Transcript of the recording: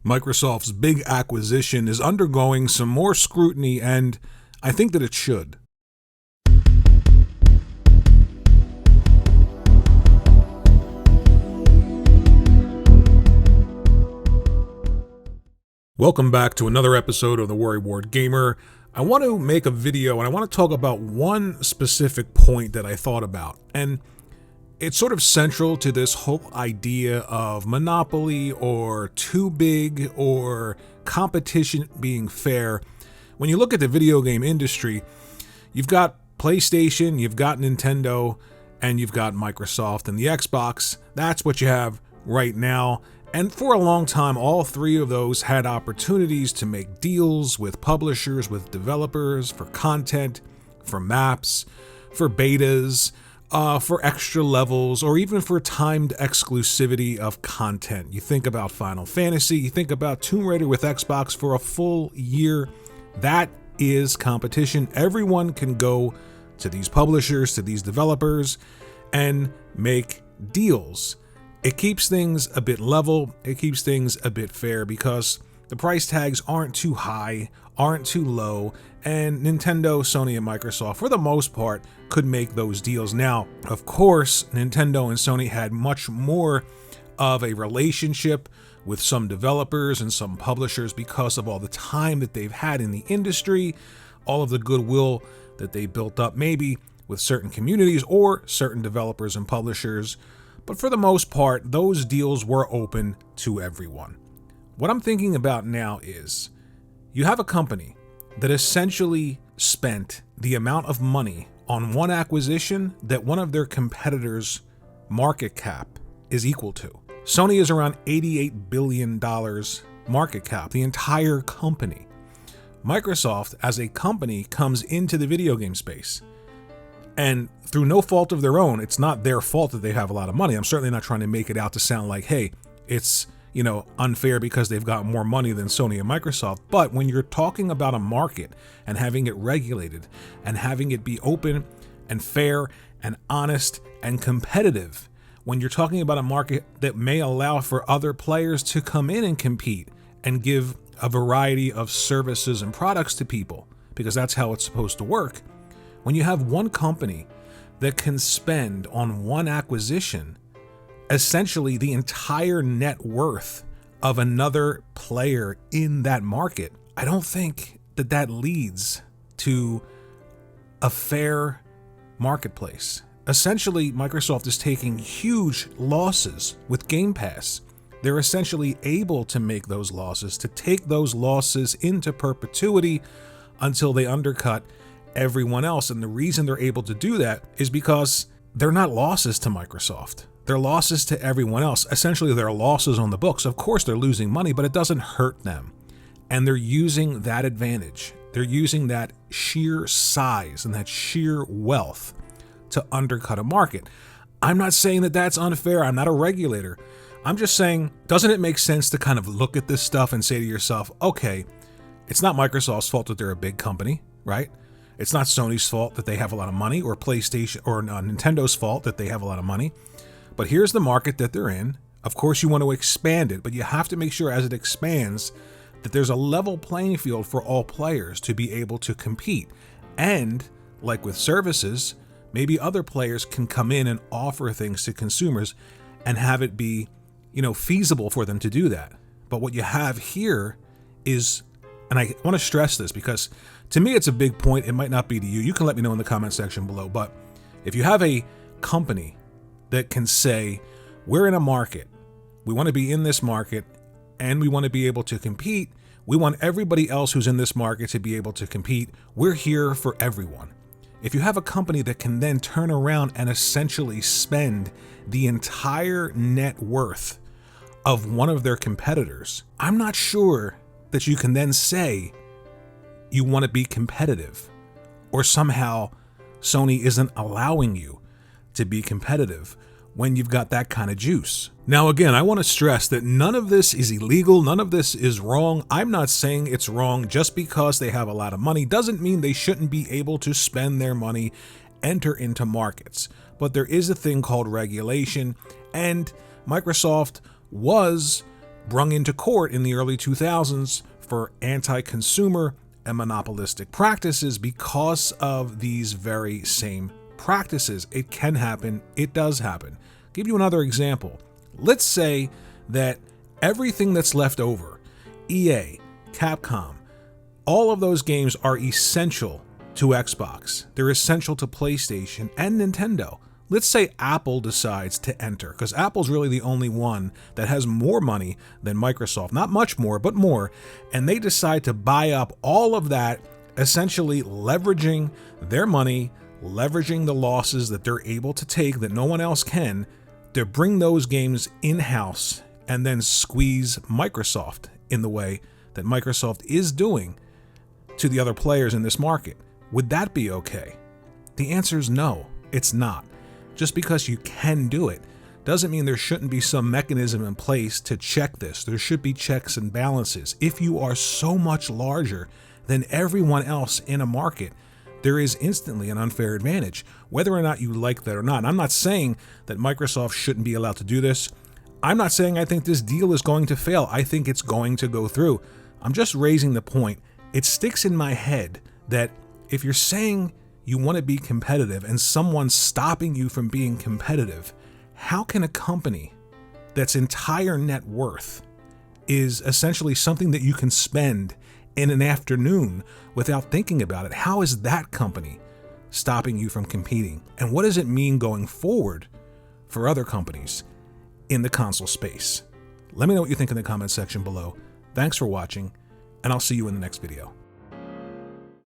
Microsoft's big acquisition is undergoing some more scrutiny, and I think that it should. Welcome back to another episode of TheWorryWartGamer. I want to make a video and I want to talk about one specific point that I thought about, and it's sort of central to this whole idea of monopoly or too big or competition being fair. When you look at the video game industry, you've got PlayStation, you've got Nintendo, and you've got Microsoft and the Xbox. That's what you have right now. And for a long time, all three of those had opportunities to make deals with publishers, with developers, for content, for maps, for betas, for extra levels, or even for timed exclusivity of content. You think about Final Fantasy, you think about Tomb Raider with Xbox for a full year. That is competition. Everyone can go to these publishers, to these developers, and make deals. It keeps things a bit level, it keeps things a bit fair because the price tags aren't too high, aren't too low, and Nintendo, Sony, and Microsoft, for the most part, could make those deals. Now, of course, Nintendo and Sony had much more of a relationship with some developers and some publishers because of all the time that they've had in the industry, all of the goodwill that they built up, maybe with certain communities or certain developers and publishers. But for the most part, those deals were open to everyone. What I'm thinking about now is you have a company that essentially spent the amount of money on one acquisition that one of their competitors' market cap is equal to. Sony is around $88 billion market cap, the entire company. Microsoft, as a company, comes into the video game space. And through no fault of their own, it's not their fault that they have a lot of money. I'm certainly not trying to make it out to sound like, hey, it's, unfair because they've got more money than Sony and Microsoft. But when you're talking about a market and having it regulated and having it be open and fair and honest and competitive, when you're talking about a market that may allow for other players to come in and compete and give a variety of services and products to people, because that's how it's supposed to work. When you have one company that can spend on one acquisition essentially the entire net worth of another player in that market, I don't think that that leads to a fair marketplace. Essentially, Microsoft is taking huge losses with Game Pass. They're essentially able to make those losses, to take those losses into perpetuity until they undercut everyone else. And the reason they're able to do that is because they're not losses to Microsoft. They're losses to everyone else. Essentially, they're losses on the books. Of course, they're losing money, but it doesn't hurt them. And they're using that advantage. They're using that sheer size and that sheer wealth to undercut a market. I'm not saying that that's unfair. I'm not a regulator. I'm just saying, doesn't it make sense to kind of look at this stuff and say to yourself, okay, it's not Microsoft's fault that they're a big company, right? It's not Sony's fault that they have a lot of money, or PlayStation or Nintendo's fault that they have a lot of money. But here's the market that they're in. Of course, you want to expand it, but you have to make sure as it expands that there's a level playing field for all players to be able to compete. And like with services, maybe other players can come in and offer things to consumers and have it be, feasible for them to do that. But what you have here is, and I want to stress this because to me, it's a big point. It might not be to you. You can let me know in the comment section below. But if you have a company that can say, we're in a market, we want to be in this market, and we want to be able to compete. We want everybody else who's in this market to be able to compete. We're here for everyone. If you have a company that can then turn around and essentially spend the entire net worth of one of their competitors, I'm not sure that you can then say you want to be competitive, or somehow Sony isn't allowing you to be competitive when you've got that kind of juice. Now, again, I want to stress that none of this is illegal. None of this is wrong. I'm not saying it's wrong. Just because they have a lot of money doesn't mean they shouldn't be able to spend their money, enter into markets. But there is a thing called regulation, and Microsoft was brung into court in the early 2000s for anti-consumer and monopolistic practices because of these very same practices. It can happen. It does happen. I'll give you another example. Let's say that everything that's left over, EA, Capcom, all of those games are essential to Xbox. They're essential to PlayStation and Nintendo. Let's say Apple decides to enter, because Apple's really the only one that has more money than Microsoft. Not much more, but more. And they decide to buy up all of that, essentially leveraging their money, leveraging the losses that they're able to take that no one else can, to bring those games in-house and then squeeze Microsoft in the way that Microsoft is doing to the other players in this market. Would that be okay? The answer is no, it's not. Just because you can do it doesn't mean there shouldn't be some mechanism in place to check this. There should be checks and balances. If you are so much larger than everyone else in a market, there is instantly an unfair advantage, whether or not you like that or not. And I'm not saying that Microsoft shouldn't be allowed to do this. I'm not saying I think this deal is going to fail. I think it's going to go through. I'm just raising the point. It sticks in my head that if you're saying you want to be competitive and someone's stopping you from being competitive, how can a company that's entire net worth is essentially something that you can spend in an afternoon without thinking about it, how is that company stopping you from competing? And what does it mean going forward for other companies in the console space? Let me know what you think in the comment section below. Thanks for watching, and I'll see you in the next video.